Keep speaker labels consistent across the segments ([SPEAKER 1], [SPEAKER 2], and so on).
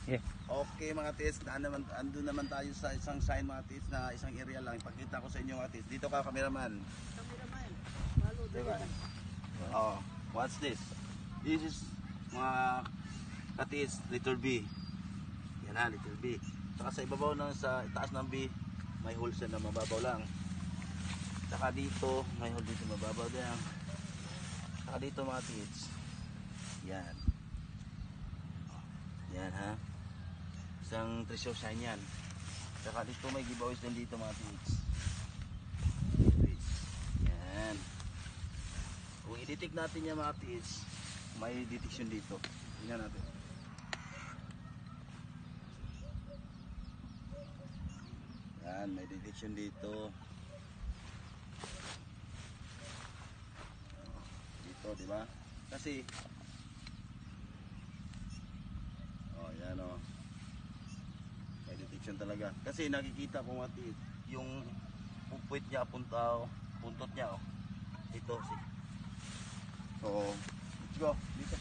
[SPEAKER 1] Yeah.
[SPEAKER 2] Okay mga tis, andun naman tayo sa isang sign mga tis na isang area lang. Ipakita ko sa inyo mga tis. Dito ka, cameraman. Diba? Oh, what's this? This is mga katis, little B. Yan ha, little B. Saka sa ibabaw ng sa itaas ng B, may hole siya na mababaw lang. Saka dito, may hole dito mababaw din. Saka dito mga tis. Yan. Yan ha. Isang treasure sign yan. Saka dito may giveaways din dito mga tis. Yan. Kung i-detect natin yan mga tis, may detection dito. Tingnan natin. Yan, may detection dito. Dito, di ba? Kasi yan may detection talaga. Kasi nakikita ko mga tis, yung pupuit niya, puntot niya Ito So, let's go. Dito.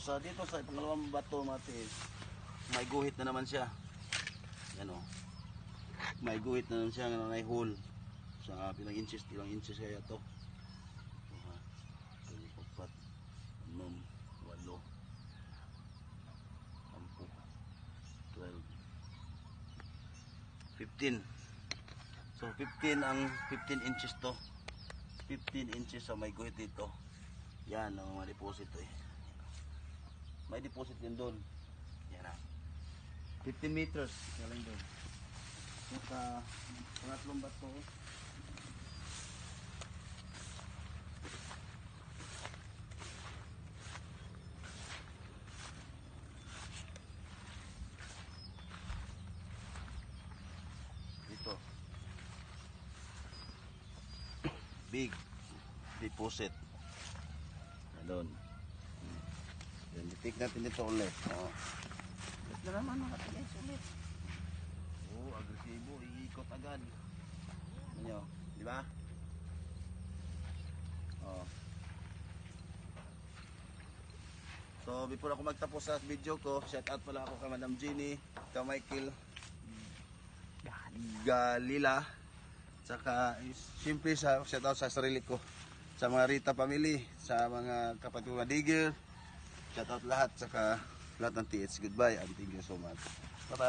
[SPEAKER 2] So dito sa pangalawang bato matis, may guhit na naman siya. Yan may guhit na naman siya, may hole. Sa ilang inches kaya to. 4, 6, 8, 8, 10, 12, 15. So 15 ang 15 inches to. 15 inches so may guhit dito. Yan ang mga deposit May deposit din doon. Yan 15 meters galing doon. Sa pangatlong bato. Dito. Big deposit. Doon. Yan, itik natin ito ulit. Ito na naman mga tigas ulit. Agresibo, iikot agad. Ano, di ba? So, before ako magtapos sa video ko, shout out pala ako kay Madam Jeannie, kay Michael Galila, saka siyempre shout out sa sarili ko, sa mga Rita family, sa mga kapatid ko Digger, shout out lahat, saka lahat ng TH. Goodbye and thank you so much. Bye bye.